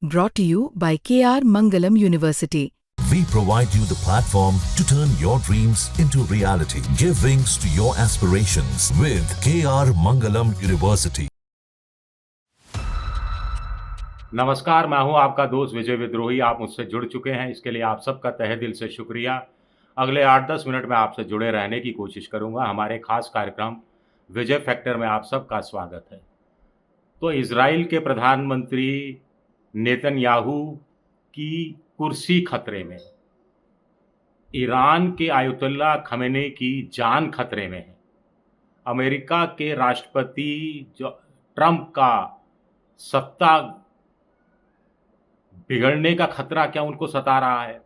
brought to you by KR Mangalam University. We provide you the platform to turn your dreams into reality. Give wings to your aspirations with KR Mangalam University. नमस्कार, मैं हूं आपका दोस्त विजय विद्रोही। आप मुझसे जुड़ चुके हैं, इसके लिए आप सबका तहे दिल से शुक्रिया। अगले 8-10 मिनट में आपसे जुड़े रहने की कोशिश करूंगा। हमारे खास कार्यक्रम विजय फैक्टर में आप सबका स्वागत है। तो इजराइल के प्रधानमंत्री नेतन्याहू की कुर्सी खतरे में, ईरान के आयतुल्ला खमेनी की जान खतरे में है, अमेरिका के राष्ट्रपति जो ट्रंप का सत्ता बिगड़ने का खतरा क्या उनको सता रहा है?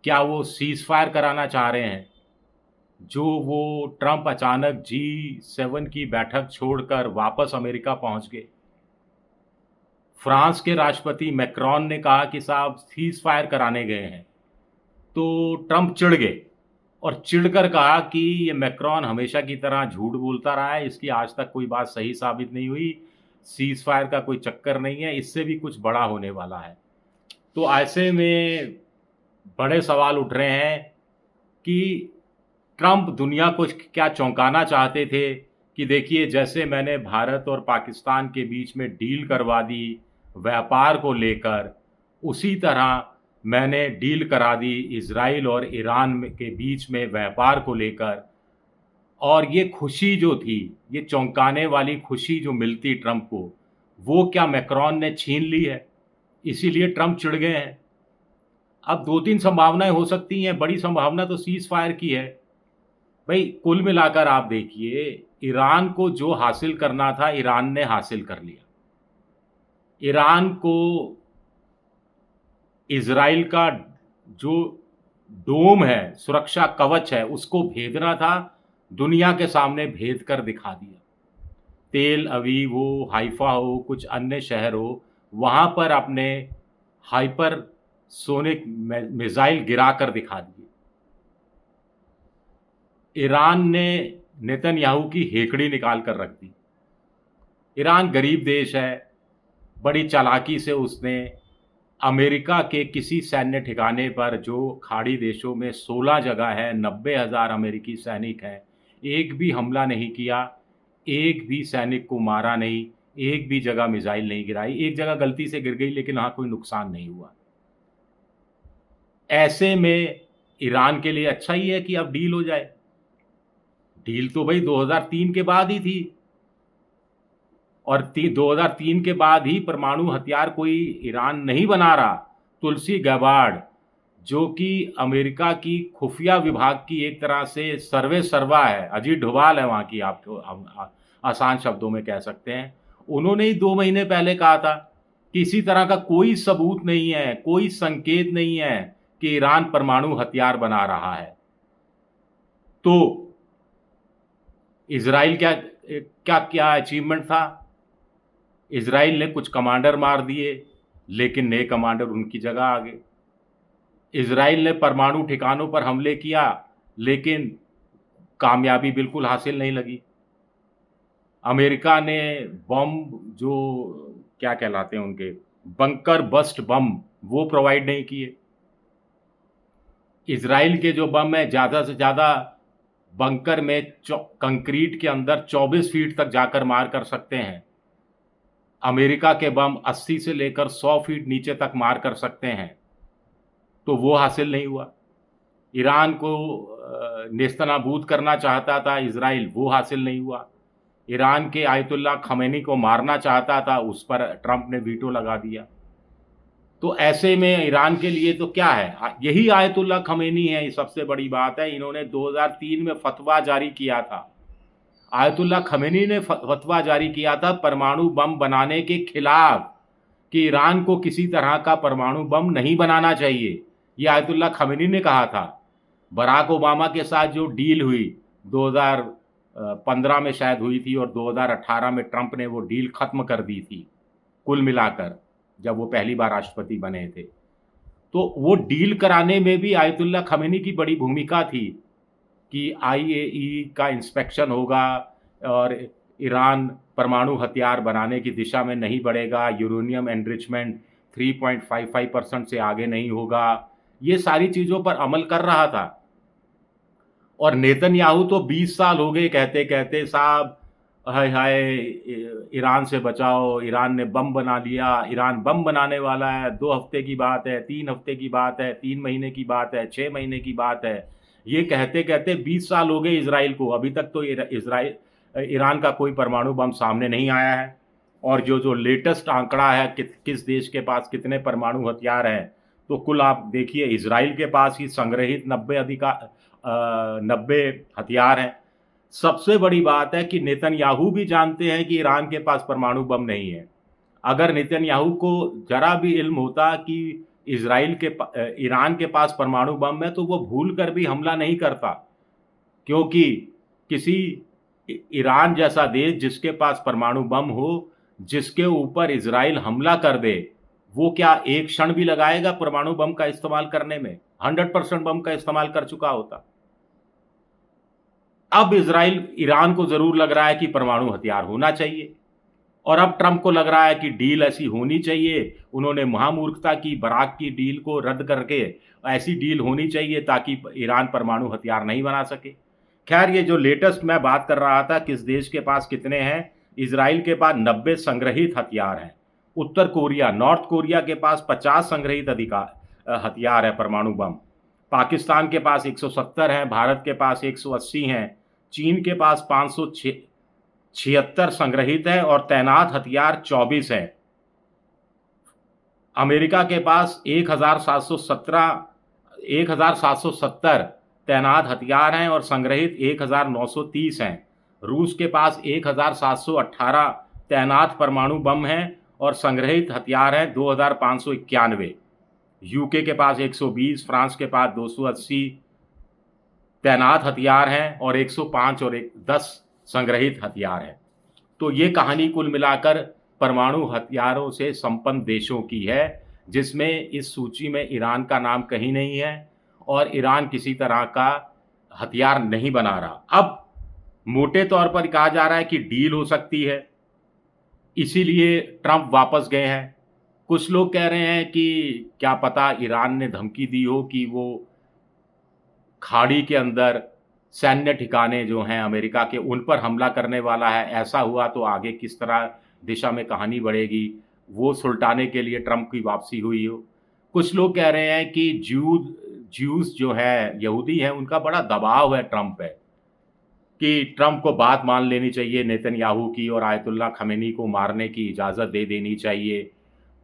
क्या वो सीज फायर कराना चाह रहे हैं? जो वो ट्रंप अचानक G7 की बैठक छोड़कर वापस अमेरिका पहुंच गए। फ्रांस के राष्ट्रपति मैक्रॉन ने कहा कि साहब सीज फायर कराने गए हैं, तो ट्रंप चिढ़ गए और चिढ़कर कहा कि ये मैक्रॉन हमेशा की तरह झूठ बोलता रहा है, इसकी आज तक कोई बात सही साबित नहीं हुई, सीज फायर का कोई चक्कर नहीं है, इससे भी कुछ बड़ा होने वाला है। तो ऐसे में बड़े सवाल उठ रहे हैं कि ट्रंप दुनिया को क्या चौंकाना चाहते थे कि देखिए, जैसे मैंने भारत और पाकिस्तान के बीच में डील करवा दी व्यापार को लेकर, उसी तरह मैंने डील करा दी इजराइल और ईरान के बीच में व्यापार को लेकर। और ये खुशी जो थी, ये चौंकाने वाली खुशी जो मिलती ट्रंप को, वो क्या मैक्रॉन ने छीन ली है? इसीलिए ट्रंप चिढ़ गए हैं। अब 2-3 संभावनाएं हो सकती हैं। बड़ी संभावना तो सीज फायर की है। भाई, कुल मिलाकर आप देखिए, ईरान को जो हासिल करना था ईरान ने हासिल कर लिया। ईरान को इजराइल का जो डोम है, सुरक्षा कवच है, उसको भेदना था, दुनिया के सामने भेद कर दिखा दिया। तेल अवीव हो, हाइफा हो, कुछ अन्य शहर हो, वहाँ पर अपने हाइपर सोनिक मिसाइल गिरा कर दिखा दिए। ईरान ने नेतन्याहू की हेकड़ी निकाल कर रख दी। ईरान गरीब देश है, बड़ी चालाकी से उसने अमेरिका के किसी सैन्य ठिकाने पर, जो खाड़ी देशों में 16 जगह है, 90,000 अमेरिकी सैनिक हैं, एक भी हमला नहीं किया, एक भी सैनिक को मारा नहीं, एक भी जगह मिसाइल नहीं गिराई। एक जगह गलती से गिर गई, लेकिन वहाँ कोई नुकसान नहीं हुआ। ऐसे में ईरान के लिए अच्छा ही है कि अब डील हो जाए। डील तो भाई 2003 के बाद ही थी, और 2003 के बाद ही परमाणु हथियार कोई ईरान नहीं बना रहा। तुलसी गैबार्ड, जो कि अमेरिका की खुफिया विभाग की एक तरह से सर्वे सर्वा है, अजीत डोभाल है वहाँ की, आपको आसान शब्दों में कह सकते हैं, उन्होंने ही 2 महीने पहले कहा था कि इसी तरह का कोई सबूत नहीं है, कोई संकेत नहीं है कि ईरान परमाणु हथियार बना रहा है। तो इजराइल क्या अचीवमेंट था? इजराइल ने कुछ कमांडर मार दिए, लेकिन नए कमांडर उनकी जगह आ गए। इजराइल ने परमाणु ठिकानों पर हमले किया, लेकिन कामयाबी बिल्कुल हासिल नहीं लगी। अमेरिका ने बम, जो क्या कहलाते हैं उनके, बंकर बस्ट बम, वो प्रोवाइड नहीं किए। इजराइल के जो बम है, ज़्यादा से ज़्यादा बंकर में कंक्रीट के अंदर 24 फीट तक जाकर मार कर सकते हैं। अमेरिका के बम 80 से लेकर 100 फीट नीचे तक मार कर सकते हैं, तो वो हासिल नहीं हुआ। ईरान को नेस्तनाबूद करना चाहता था इजराइल, वो हासिल नहीं हुआ। ईरान के आयतुल्ला खमेनी को मारना चाहता था, उस पर ट्रंप ने वीटो लगा दिया। तो ऐसे में ईरान के लिए तो क्या है, यही आयतुल्ला खमेनी है, सबसे बड़ी बात है। इन्होंने 2003 में फतवा जारी किया था, आयतुल्ला खमेनी ने फतवा जारी किया था परमाणु बम बनाने के खिलाफ, कि ईरान को किसी तरह का परमाणु बम नहीं बनाना चाहिए। ये आयतुल्ला खमेनी ने कहा था। बराक ओबामा के साथ जो डील हुई 2015 में शायद हुई थी, और 2018 में ट्रंप ने वो डील ख़त्म कर दी थी, कुल मिलाकर, जब वो पहली बार राष्ट्रपति बने थे। तो वो डील कराने में भी आयतुल्ला खमेनी की बड़ी भूमिका थी कि IAEA का इंस्पेक्शन होगा और ईरान परमाणु हथियार बनाने की दिशा में नहीं बढ़ेगा, यूरेनियम एनरिचमेंट 3.55% से आगे नहीं होगा, ये सारी चीज़ों पर अमल कर रहा था। और नेतन्याहू तो 20 साल हो गए कहते कहते, साहब हाय हाय ईरान से बचाओ, ईरान ने बम बना लिया, ईरान बम बनाने वाला है, 2 हफ्ते की बात है, 3 हफ्ते की बात है, 3 महीने की बात है, 6 महीने की बात है। ये कहते कहते 20 साल हो गए इजराइल को, अभी तक तो ईरान का कोई परमाणु बम सामने नहीं आया है। और जो लेटेस्ट आंकड़ा है किस देश के पास कितने परमाणु हथियार हैं, तो कुल आप देखिए इजराइल के पास ही संग्रहित 90 हथियार हैं। सबसे बड़ी बात है कि नेतन्याहू भी जानते हैं कि ईरान के पास परमाणु बम नहीं है। अगर नेतन्याहू को जरा भी इल्म होता कि ईरान के पास परमाणु बम है, तो वो भूल कर भी हमला नहीं करता, क्योंकि किसी ईरान जैसा देश जिसके पास परमाणु बम हो, जिसके ऊपर इजराइल हमला कर दे, वो क्या एक क्षण भी लगाएगा परमाणु बम का इस्तेमाल करने में? 100% बम का इस्तेमाल कर चुका होता। अब ईरान को जरूर लग रहा है कि परमाणु हथियार होना चाहिए, और अब ट्रंप को लग रहा है कि डील ऐसी होनी चाहिए। उन्होंने महामूर्खता की, बराक की डील को रद्द करके ऐसी डील होनी चाहिए ताकि ईरान परमाणु हथियार नहीं बना सके। खैर, ये जो लेटेस्ट मैं बात कर रहा था किस देश के पास कितने हैं, इजराइल के पास 90 संग्रहित हथियार हैं। उत्तर कोरिया, नॉर्थ कोरिया के पास 50 संग्रहित हथियार है परमाणु बम। पाकिस्तान के पास 170 हैं, भारत के पास 180 हैं, चीन के पास 576 संग्रहित है और तैनात हथियार 24 हैं। अमेरिका के पास 1770 तैनात हथियार हैं और संग्रहित 1930 हैं। रूस के पास 1718 तैनात परमाणु बम हैं और संग्रहित हथियार हैं 2591। यूके के पास 120, फ्रांस के पास 280 तैनात हथियार हैं और 105 और 10 संग्रहित हथियार हैं। तो ये कहानी कुल मिलाकर परमाणु हथियारों से संपन्न देशों की है, जिसमें इस सूची में ईरान का नाम कहीं नहीं है और ईरान किसी तरह का हथियार नहीं बना रहा। अब मोटे तौर पर कहा जा रहा है कि डील हो सकती है, इसीलिए ट्रंप वापस गए हैं। कुछ लोग कह रहे हैं कि क्या पता ईरान ने धमकी दी हो कि वो खाड़ी के अंदर सैन्य ठिकाने जो हैं अमेरिका के, उन पर हमला करने वाला है। ऐसा हुआ तो आगे किस तरह दिशा में कहानी बढ़ेगी, वो सुलटाने के लिए ट्रंप की वापसी हुई हो। कुछ लोग कह रहे हैं कि ज्यूस जो है, यहूदी हैं, उनका बड़ा दबाव है ट्रंप पे, कि ट्रंप को बात मान लेनी चाहिए नेतन्याहू की और आयतुल्लाह खमेनी को मारने की इजाज़त दे देनी चाहिए।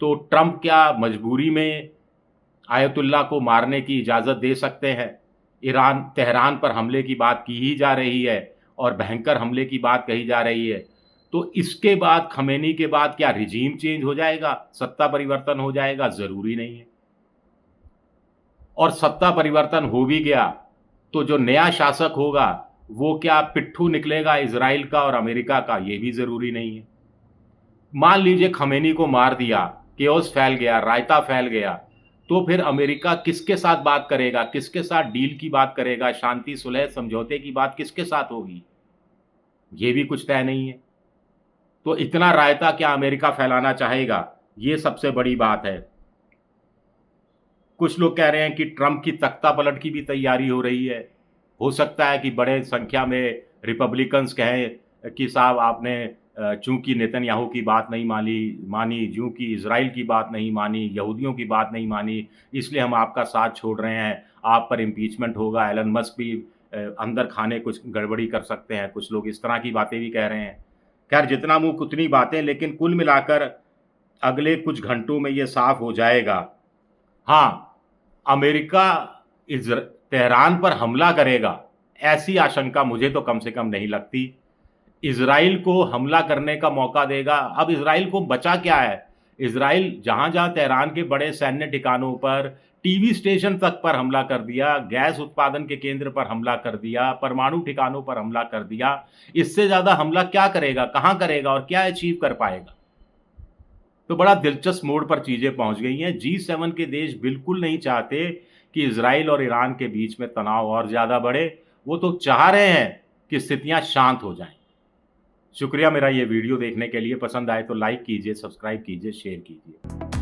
तो ट्रंप क्या मजबूरी में आयतुल्लाह को मारने की इजाज़त दे सकते हैं? तेहरान पर हमले की बात की ही जा रही है और भयंकर हमले की बात कही जा रही है। तो इसके बाद, खमेनी के बाद, क्या रिजीम चेंज हो जाएगा, सत्ता परिवर्तन हो जाएगा? ज़रूरी नहीं है। और सत्ता परिवर्तन हो भी गया तो जो नया शासक होगा वो क्या पिट्ठू निकलेगा इजराइल का और अमेरिका का? ये भी ज़रूरी नहीं है। मान लीजिए खमेनी को मार दिया, केओस फैल गया, रायता फैल गया, तो फिर अमेरिका किसके साथ बात करेगा, किसके साथ डील की बात करेगा, शांति सुलह समझौते की बात किसके साथ होगी? ये भी कुछ तय नहीं है। तो इतना रायता क्या अमेरिका फैलाना चाहेगा? ये सबसे बड़ी बात है। कुछ लोग कह रहे हैं कि ट्रंप की तख्ता पलट की भी तैयारी हो रही है। हो सकता है कि बड़े संख्या में रिपब्लिकन्स कहें कि साहब आपने चूंकि नेतन्याहू की बात नहीं मानी, चूंकि इजराइल की बात नहीं मानी, यहूदियों की बात नहीं मानी, इसलिए हम आपका साथ छोड़ रहे हैं, आप पर इम्पीचमेंट होगा, एलन मस्क भी अंदर खाने कुछ गड़बड़ी कर सकते हैं। कुछ लोग इस तरह की बातें भी कह रहे हैं। खैर, जितना मुंह उतनी बातें, लेकिन कुल मिलाकर अगले कुछ घंटों में ये साफ हो जाएगा। हाँ, अमेरिका तेहरान पर हमला करेगा, ऐसी आशंका मुझे तो कम से कम नहीं लगती। इजराइल को हमला करने का मौका देगा। अब इजराइल को बचा क्या है? इजराइल जहाँ जहाँ तेहरान के बड़े सैन्य ठिकानों पर, टीवी स्टेशन तक पर हमला कर दिया, गैस उत्पादन के केंद्र पर हमला कर दिया, परमाणु ठिकानों पर हमला कर दिया, इससे ज़्यादा हमला क्या करेगा, कहाँ करेगा और क्या अचीव कर पाएगा? तो बड़ा दिलचस्प मोड़ पर चीज़ें पहुँच गई हैं। G7 के देश बिल्कुल नहीं चाहते कि इजराइल और ईरान के बीच में तनाव और ज़्यादा बढ़े। वो तो चाह रहे हैं कि स्थितियाँ शांत हो जाएं। शुक्रिया मेरा ये वीडियो देखने के लिए। पसंद आए तो लाइक कीजिए, सब्सक्राइब कीजिए, शेयर कीजिए।